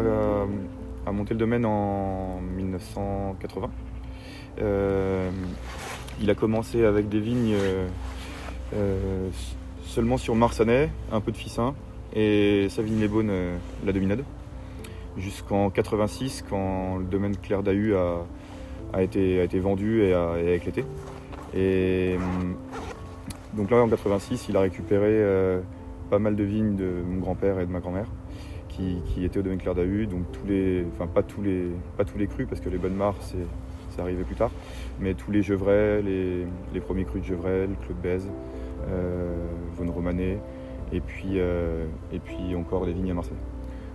a monté le domaine en 1980. Il a commencé avec des vignes seulement sur Marsanais, un peu de Fissin et Savigny-les-Beaunes, la Dominade, jusqu'en 86 quand le domaine Clair d'Ahu a été vendu et a éclaté. Et donc là en 86 il a récupéré pas mal de vignes de mon grand-père et de ma grand-mère qui étaient au domaine Clair d'Ahu, donc pas tous les crus parce que les bonnes mares c'est arrivé plus tard, mais tous les Gevrey, les premiers crus de Gevrey, Claude Bèze, Vaune Romanée et puis encore des vignes à Marseille.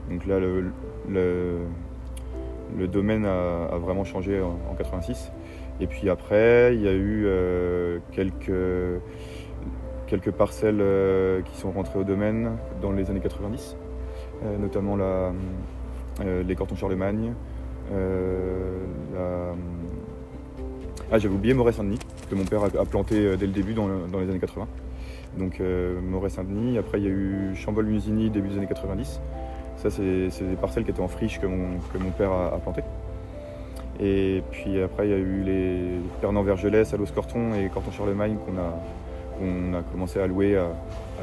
Donc là le domaine a vraiment changé en 86. Et puis après, il y a eu quelques parcelles qui sont rentrées au domaine dans les années 90, notamment les cantons Charlemagne. J'avais oublié Moret-Saint-Denis, que mon père a planté dès le début dans les années 80. Donc Moret-Saint-Denis, après il y a eu Chambol-Musigny début des années 90. Ça c'est des parcelles qui étaient en friche que mon père a plantées. Et puis après il y a eu les Pernan-Vergelès, Salos-Corton et Corton-Charlemagne qu'on a commencé à louer à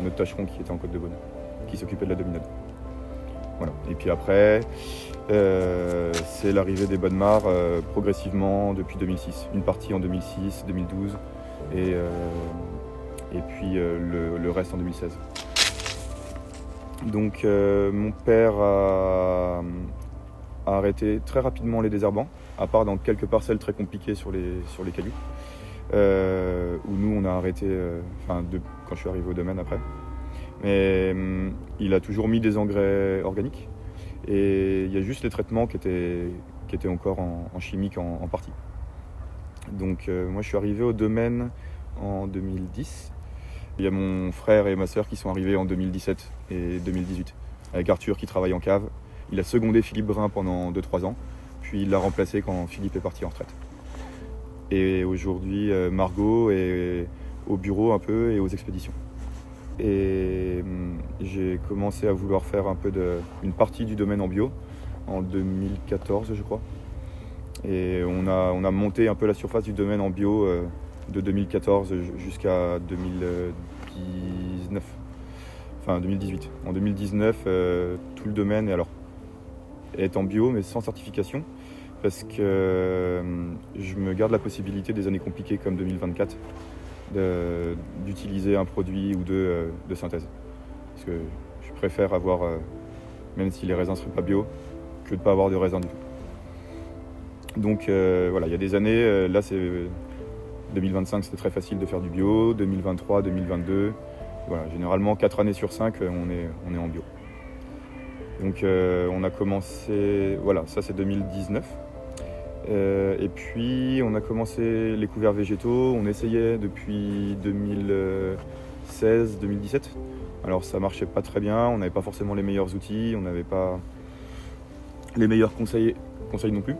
notre tâcheron qui était en Côte-de-Beaune, qui s'occupait de la Dominade. Voilà. Et puis après, c'est l'arrivée des bonnes mares progressivement depuis 2006. Une partie en 2006, 2012 et puis le reste en 2016. Donc mon père a arrêté très rapidement les désherbants, à part dans quelques parcelles très compliquées sur les cailloux, où nous on a arrêté quand je suis arrivé au domaine après. Mais il a toujours mis des engrais organiques et il y a juste les traitements qui étaient encore en chimique en partie. Donc moi je suis arrivé au domaine en 2010. Il y a mon frère et ma sœur qui sont arrivés en 2017 et 2018, avec Arthur qui travaille en cave. Il a secondé Philippe Brun pendant 2-3 ans, puis il l'a remplacé quand Philippe est parti en retraite. Et aujourd'hui, Margot est au bureau un peu et aux expéditions. Et j'ai commencé à vouloir faire une partie du domaine en bio en 2014, je crois. Et on a monté un peu la surface du domaine en bio de 2014 jusqu'à 2019. Enfin 2018. En 2019, tout le domaine est en bio mais sans certification parce que je me garde la possibilité des années compliquées comme 2024 d'utiliser un produit ou deux de synthèse. Parce que je préfère avoir, même si les raisins ne seraient pas bio, que de ne pas avoir de raisins du tout. Donc voilà, il y a des années, là c'est 2025 c'était très facile de faire du bio, 2023, 2022, voilà, généralement 4 années sur 5 on est en bio. Donc on a commencé, voilà, ça c'est 2019. Et puis on a commencé les couverts végétaux, on essayait depuis 2016-2017. Alors ça marchait pas très bien, on n'avait pas forcément les meilleurs outils, on n'avait pas les meilleurs conseils non plus.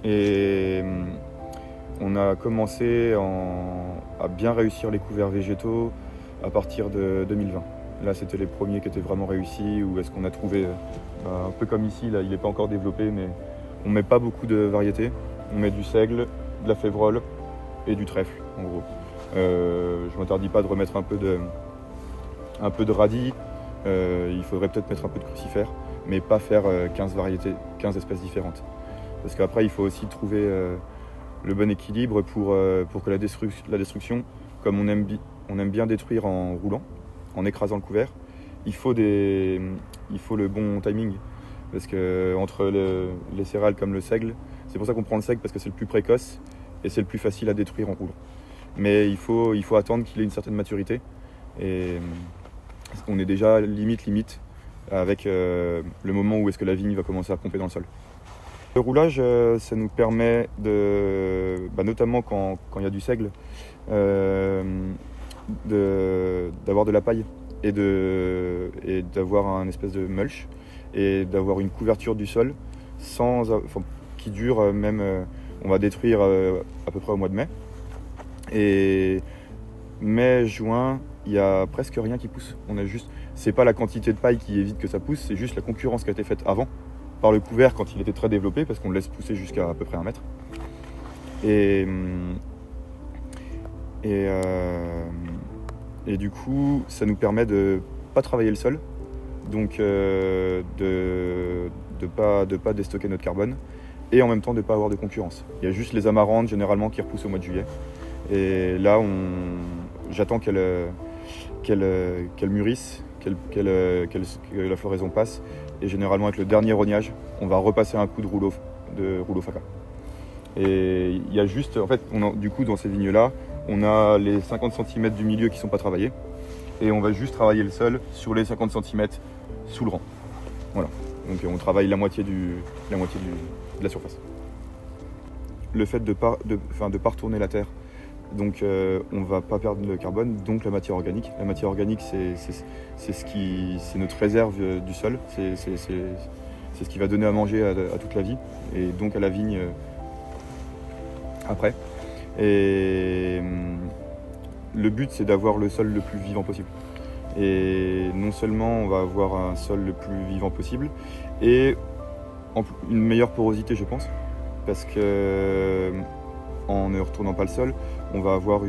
Et on a commencé à bien réussir les couverts végétaux à partir de 2020. Là c'était les premiers qui étaient vraiment réussis, où est-ce qu'on a trouvé, un peu comme ici, là il n'est pas encore développé, mais on met pas beaucoup de variétés. On met du seigle, de la févrole et du trèfle, en gros. Je m'interdis pas de remettre un peu de radis. Il faudrait peut-être mettre un peu de crucifère, mais pas faire 15 variétés, 15 espèces différentes. Parce qu'après, il faut aussi trouver le bon équilibre pour que la destruction, comme on aime bien détruire en roulant, en écrasant le couvert, il faut le bon timing. Parce que entre les céréales comme le seigle, c'est pour ça qu'on prend le seigle, parce que c'est le plus précoce et c'est le plus facile à détruire en roulant. Mais il faut attendre qu'il ait une certaine maturité. Et on est déjà limite avec le moment où est-ce que la vigne va commencer à pomper dans le sol. Le roulage, ça nous permet notamment quand il y a du seigle, d'avoir de la paille et d'avoir un espèce de mulch et d'avoir une couverture du sol qui dure même, on va détruire à peu près au mois de mai. Et mai-juin, il n'y a presque rien qui pousse. C'est pas la quantité de paille qui évite que ça pousse, c'est juste la concurrence qui a été faite avant par le couvert quand il était très développé, parce qu'on le laisse pousser jusqu'à peu près 1 mètre. Et du coup, ça nous permet de pas travailler le sol, donc de pas déstocker notre carbone, et en même temps de pas avoir de concurrence. Il y a juste les amarantes généralement qui repoussent au mois de juillet. Et là, j'attends qu'elles mûrissent, que la floraison passe. Et généralement, avec le dernier rognage, on va repasser un coup de rouleau faca. Et il y a juste, en fait, du coup, dans ces vignes-là, on a les 50 cm du milieu qui ne sont pas travaillés. Et on va juste travailler le sol sur les 50 cm sous le rang. Voilà. Donc on travaille la moitié de la surface. Le fait de pas retourner la terre, donc on ne va pas perdre de carbone, donc la matière organique. La matière organique, c'est notre réserve du sol, c'est ce qui va donner à manger à toute la vie, et donc à la vigne après. Et le but, c'est d'avoir le sol le plus vivant possible. Et non seulement on va avoir un sol le plus vivant possible, et une meilleure porosité, je pense, parce que en ne retournant pas le sol, on va avoir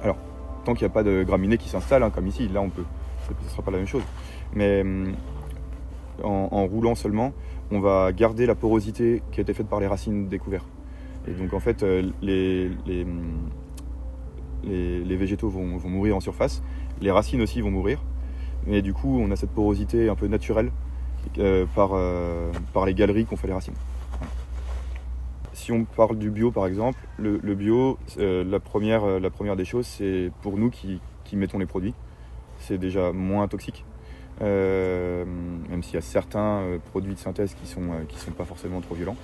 alors, tant qu'il n'y a pas de graminées qui s'installent, comme ici, là ce ne sera pas la même chose. Mais en roulant seulement, on va garder la porosité qui a été faite par les racines des couverts. Et donc en fait, les végétaux vont mourir en surface, les racines aussi vont mourir, mais du coup on a cette porosité un peu naturelle par les galeries qu'ont fait les racines. Voilà. Si on parle du bio par exemple, le bio, la première des choses, c'est pour nous qui mettons les produits, c'est déjà moins toxique. Même s'il y a certains produits de synthèse qui sont pas forcément trop violents,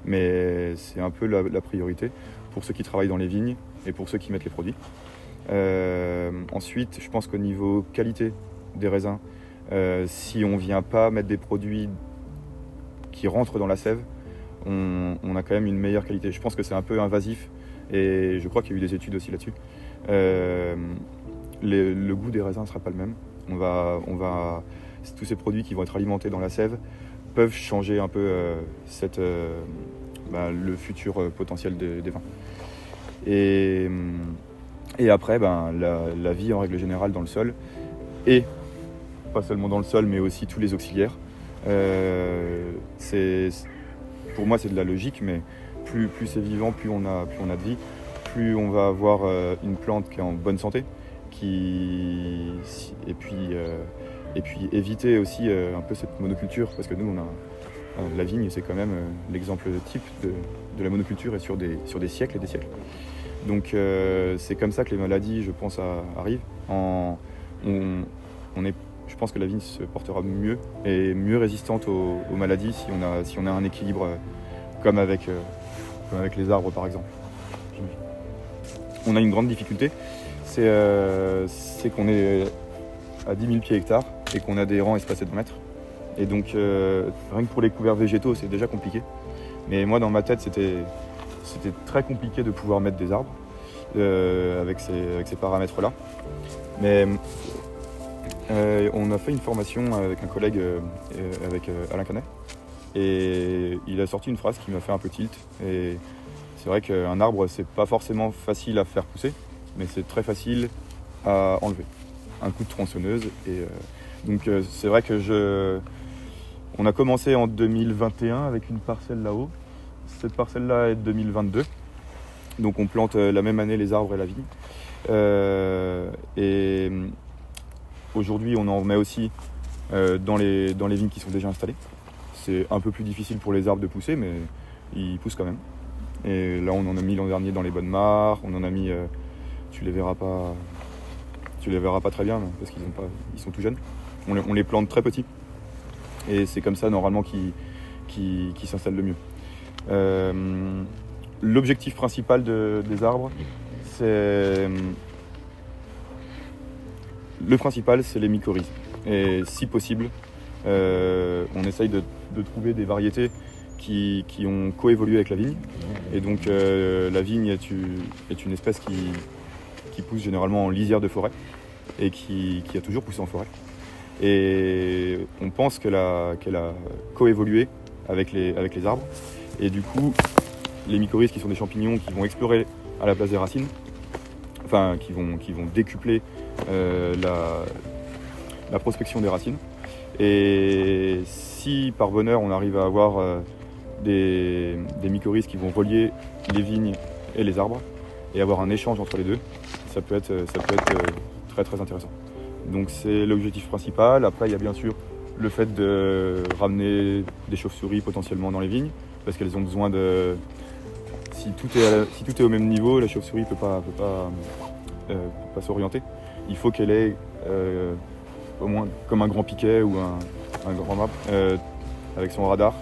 mais c'est un peu la priorité pour ceux qui travaillent dans les vignes et pour ceux qui mettent les produits. Ensuite, je pense qu'au niveau qualité des raisins, si on vient pas mettre des produits qui rentrent dans la sève, on a quand même une meilleure qualité. Je pense que c'est un peu invasif, et je crois qu'il y a eu des études aussi là-dessus. Le goût des raisins ne sera pas le même. Tous ces produits qui vont être alimentés dans la sève peuvent changer un peu le futur potentiel des vins. Et après, la vie en règle générale dans le sol, et pas seulement dans le sol, mais aussi tous les auxiliaires. Pour moi, c'est de la logique, mais plus c'est vivant, plus on a de vie, plus on va avoir une plante qui est en bonne santé, et puis éviter aussi un peu cette monoculture, parce que nous, la vigne, c'est quand même l'exemple type de la monoculture, et sur des siècles et des siècles. Donc c'est comme ça que les maladies, je pense, arrivent. Je pense que la vigne se portera mieux et mieux résistante aux maladies si on a un équilibre comme avec les arbres par exemple. On a une grande difficulté, c'est qu'on est à 10 000 pieds hectares et qu'on a des rangs espacés de mètres. Et donc rien que pour les couverts végétaux, c'est déjà compliqué. Mais moi, dans ma tête, c'était très compliqué de pouvoir mettre des arbres avec ces paramètres-là. Mais on a fait une formation avec un collègue, avec Alain Canet, et il a sorti une phrase qui m'a fait un peu tilt. Et c'est vrai qu'un arbre, c'est pas forcément facile à faire pousser, mais c'est très facile à enlever. Un coup de tronçonneuse. Et donc c'est vrai que on a commencé en 2021 avec une parcelle là-haut. Cette parcelle-là est de 2022. Donc on plante la même année les arbres et la vigne. Et aujourd'hui, on en met aussi dans les vignes qui sont déjà installées. C'est un peu plus difficile pour les arbres de pousser, mais ils poussent quand même. Et là, on en a mis l'an dernier dans les bonnes mares. On en a mis, tu les verras pas très bien, parce ils sont tout jeunes. On les plante très petits. Et c'est comme ça, normalement, qu'ils s'installent le mieux. L'objectif principal des arbres, c'est les mycorhizes. Et si possible, on essaye de trouver des variétés qui ont coévolué avec la vigne. Et donc la vigne est une espèce qui pousse généralement en lisière de forêt et qui a toujours poussé en forêt. Et on pense qu'elle a coévolué avec les arbres. Et du coup, les mycorhizes qui sont des champignons qui vont explorer à la place des racines, enfin qui vont décupler la prospection des racines. Et si par bonheur on arrive à avoir des mycorhizes qui vont relier les vignes et les arbres et avoir un échange entre les deux, ça peut être très très intéressant. Donc c'est l'objectif principal. Après il y a bien sûr le fait de ramener des chauves-souris potentiellement dans les vignes, parce qu'elles ont besoin de... Si tout est au même niveau, la chauve-souris ne peut pas s'orienter. Il faut qu'elle ait au moins comme un grand piquet ou un grand map avec son radar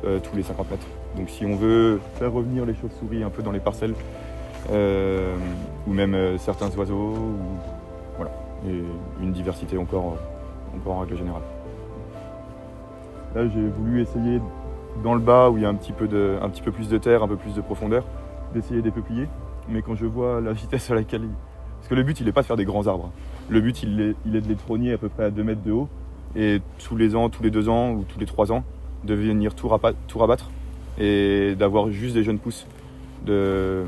tous les 50 mètres. Donc si on veut faire revenir les chauves-souris un peu dans les parcelles, ou même certains oiseaux, voilà, et une diversité encore en règle générale. Là j'ai voulu essayer dans le bas où il y a un petit peu plus de terre, un peu plus de profondeur, d'essayer des peupliers, mais quand je vois la vitesse à laquelle parce que le but il n'est pas de faire des grands arbres, le but il est de les trogner à peu près à 2 mètres de haut, et tous les 2 ans ou tous les 3 ans de venir tout rabattre et d'avoir juste des jeunes pousses et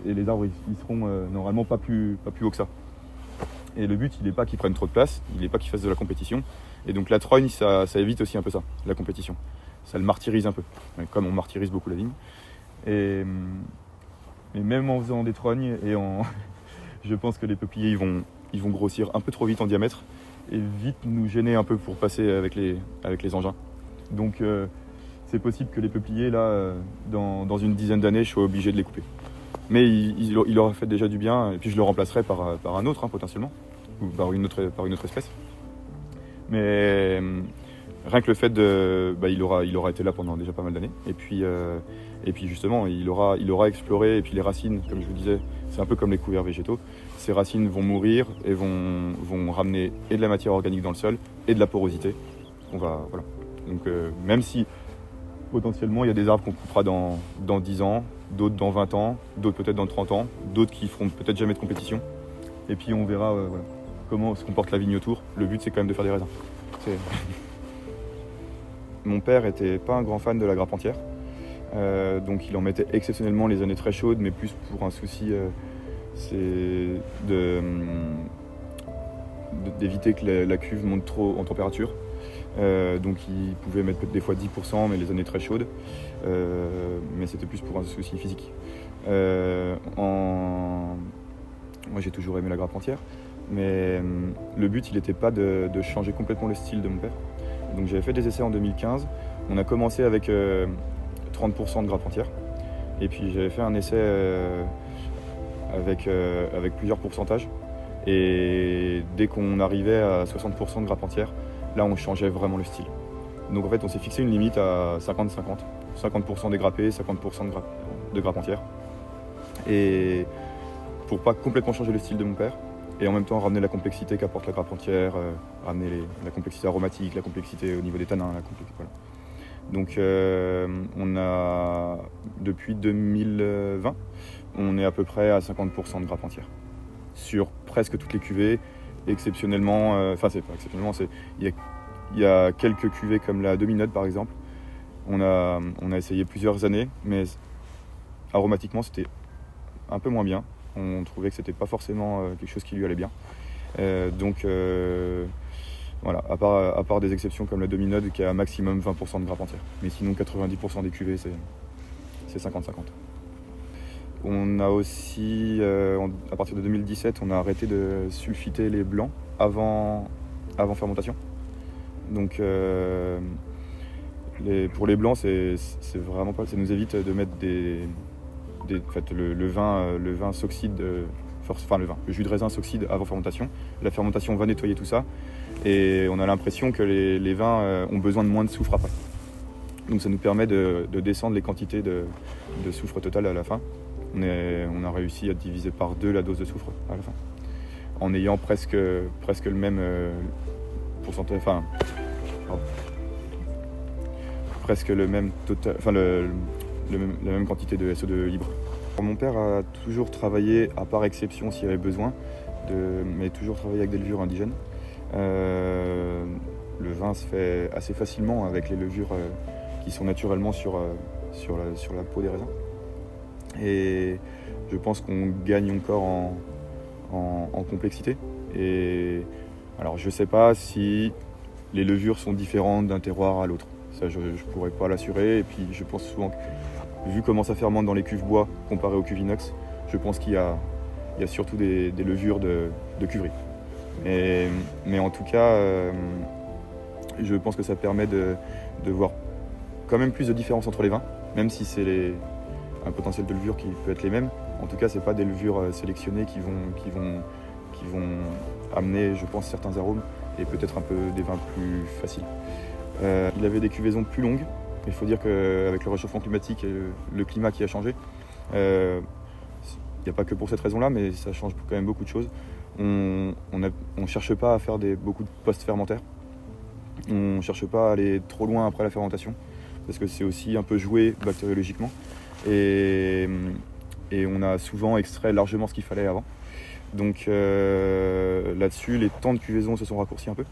les arbres ils seront normalement pas plus haut que ça. Et le but il n'est pas qu'ils prennent trop de place, il n'est pas qu'ils fassent de la compétition, et donc la trogne ça évite aussi un peu ça, la compétition. Ça le martyrise un peu, comme on martyrise beaucoup la vigne. Et même en faisant des trognes, je pense que les peupliers ils vont grossir un peu trop vite en diamètre et vite nous gêner un peu pour passer avec les engins. Donc c'est possible que les peupliers là, dans une dizaine d'années, je sois obligé de les couper. Mais il aura fait déjà du bien, et puis je le remplacerai par un autre potentiellement, ou par une autre espèce. Mais rien que le fait il aura été là pendant déjà pas mal d'années, et puis justement il aura exploré, et puis les racines, comme je vous disais, c'est un peu comme les couverts végétaux, ces racines vont mourir et vont ramener et de la matière organique dans le sol et de la porosité. Voilà. Donc même si potentiellement il y a des arbres qu'on coupera dans 10 ans, d'autres dans 20 ans, d'autres peut-être dans 30 ans, d'autres qui feront peut-être jamais de compétition, et puis on verra comment se comporte la vigne autour. Le but c'est quand même de faire des raisins. Mon père était pas un grand fan de la grappe entière, donc il en mettait exceptionnellement les années très chaudes, mais plus pour un souci, c'est d'éviter que la cuve monte trop en température. Donc il pouvait mettre des fois 10%, mais les années très chaudes, mais c'était plus pour un souci physique. Moi j'ai toujours aimé la grappe entière, mais le but il n'était pas de changer complètement le style de mon père. Donc j'avais fait des essais en 2015, on a commencé avec 30% de grappe entière, et puis j'avais fait un essai avec plusieurs pourcentages, et dès qu'on arrivait à 60% de grappe entière, là on changeait vraiment le style. Donc en fait on s'est fixé une limite à 50-50, 50% dégrappé, 50% de grappe entière, et pour pas complètement changer le style de mon père, et en même temps ramener la complexité qu'apporte la grappe entière, ramener la complexité aromatique, la complexité au niveau des tanins, voilà. Donc on a, depuis 2020, on est à peu près à 50% de grappe entière sur presque toutes les cuvées. Exceptionnellement, c'est pas exceptionnellement, il y a quelques cuvées comme la Dominode par exemple. On a essayé plusieurs années, mais aromatiquement c'était un peu moins bien. On trouvait que c'était pas forcément quelque chose qui lui allait bien. Donc voilà, à part des exceptions comme la Dominode qui a un maximum 20% de grappe entière. Mais sinon 90% des cuvées c'est 50-50. On a aussi, à partir de 2017, on a arrêté de sulfiter les blancs avant fermentation. Donc pour les blancs, c'est vraiment pas, ça nous évite de mettre en fait, le vin s'oxyde, le jus de raisin s'oxyde avant fermentation. La fermentation va nettoyer tout ça, et on a l'impression que les vins ont besoin de moins de soufre après. Donc ça nous permet de descendre les quantités de soufre total à la fin. On a réussi à diviser par 2 la dose de soufre à la fin, en ayant presque le même pourcentage, presque le même total, la même quantité de SO2 libre. Mon père a toujours travaillé, à part exception s'il y avait besoin, mais toujours travaillé avec des levures indigènes. Le vin se fait assez facilement avec les levures qui sont naturellement sur la peau des raisins. Et je pense qu'on gagne encore en complexité. Et alors je ne sais pas si les levures sont différentes d'un terroir à l'autre. Ça, je ne pourrais pas l'assurer. Et puis je pense souvent que, vu comment ça fermente dans les cuves bois comparé aux cuves inox, je pense qu'il y a surtout des levures de cuverie. Mais en tout cas, je pense que ça permet de voir quand même plus de différence entre les vins, même si c'est un potentiel de levure qui peut être les mêmes. En tout cas, c'est pas des levures sélectionnées qui vont amener, je pense, certains arômes et peut-être un peu des vins plus faciles. Il avait des cuvaisons plus longues. Il faut dire qu'avec le réchauffement climatique et le climat qui a changé, il n'y a pas que pour cette raison-là, mais ça change quand même beaucoup de choses. On ne cherche pas à faire beaucoup de post-fermentaires. On ne cherche pas à aller trop loin après la fermentation, parce que c'est aussi un peu joué bactériologiquement. Et on a souvent extrait largement ce qu'il fallait avant. Donc là-dessus, les temps de cuvaison se sont raccourcis un peu.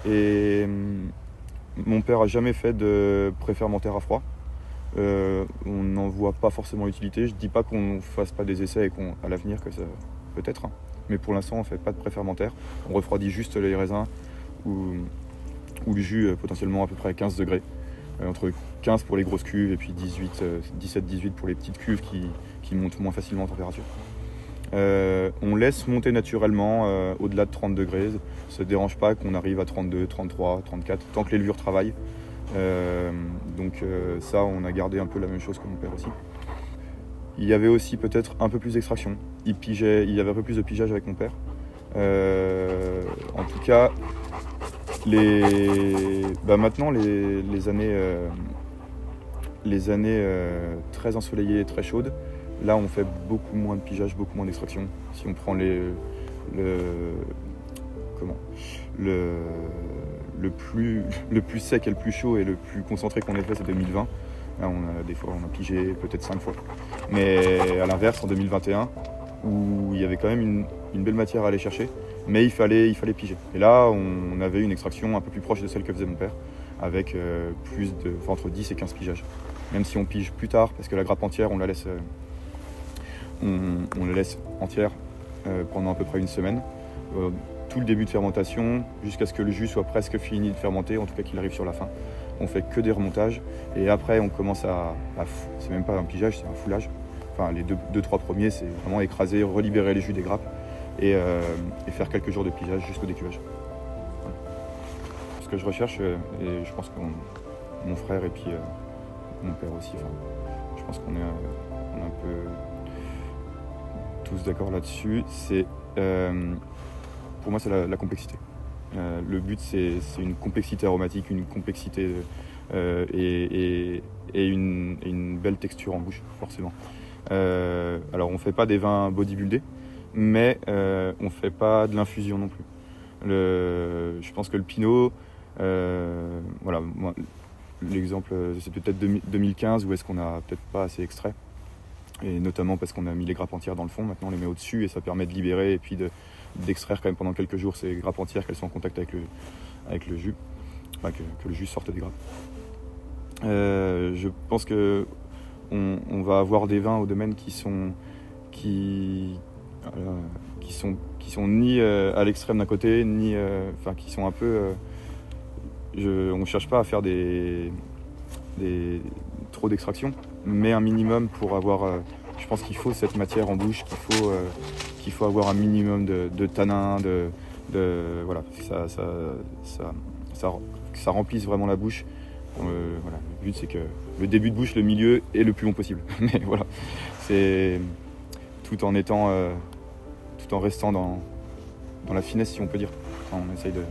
Et mon père n'a jamais fait de pré-fermentaire à froid. On n'en voit pas forcément l'utilité. Je ne dis pas qu'on ne fasse pas des essais et qu'à l'avenir que ça peut-être. Mais pour l'instant, on ne fait pas de pré-fermentaire. On refroidit juste les raisins ou le jus potentiellement à peu près à 15 degrés. Entre 15 pour les grosses cuves et puis 17-18 pour les petites cuves qui montent moins facilement en température. On laisse monter naturellement au-delà de 30 degrés. Ça ne dérange pas qu'on arrive à 32, 33, 34, tant que les levures travaillent. Donc ça, on a gardé un peu la même chose que mon père aussi. Il y avait aussi peut-être un peu plus d'extraction. Il y avait un peu plus de pigeage avec mon père. En tout cas, maintenant, les années très ensoleillées, très chaudes, là on fait beaucoup moins de pigeage, beaucoup moins d'extraction. Si on prend le plus sec et le plus chaud et le plus concentré qu'on ait fait, c'est 2020. Là, des fois on a pigé peut-être 5 fois. Mais à l'inverse, en 2021, où il y avait quand même une belle matière à aller chercher, mais il fallait piger. Et là, on avait une extraction un peu plus proche de celle que faisait mon père, avec entre 10 et 15 pigeages. Même si on pige plus tard, parce que la grappe entière, on la laisse entière pendant à peu près une semaine. Tout le début de fermentation, jusqu'à ce que le jus soit presque fini de fermenter, en tout cas qu'il arrive sur la fin. On fait que des remontages, et après on commence c'est même pas un pigeage, c'est un foulage. Enfin, les 2-3 premiers, c'est vraiment écraser, relibérer les jus des grappes et faire quelques jours de pigeage jusqu'au décuvage. Voilà. Ce que je recherche, et je pense que mon frère et puis mon père aussi, je pense qu'on est un peu tous d'accord là-dessus, c'est pour moi c'est la complexité. Le but c'est une complexité aromatique, une complexité et une belle texture en bouche, forcément. Alors on fait pas des vins bodybuildés, mais on fait pas de l'infusion non plus. Je pense que le Pinot, voilà, moi, l'exemple c'est peut-être 2015 où est-ce qu'on a peut-être pas assez extrait, et notamment parce qu'on a mis les grappes entières dans le fond. Maintenant on les met au-dessus et ça permet de libérer et puis d'extraire quand même pendant quelques jours ces grappes entières, qu'elles sont en contact avec le jus, enfin, que le jus sorte des grappes. Je pense que on va avoir des vins au domaine qui sont ni à l'extrême d'un côté, ni qui sont un peu. On ne cherche pas à faire trop d'extraction, mais un minimum pour avoir. Je pense qu'il faut cette matière en bouche, qu'il faut avoir un minimum de tanin, voilà, ça remplisse vraiment la bouche. Voilà, le but c'est que le début de bouche, le milieu est le plus long possible. Mais voilà, c'est tout en restant dans la finesse, si on peut dire. Enfin, on essaye de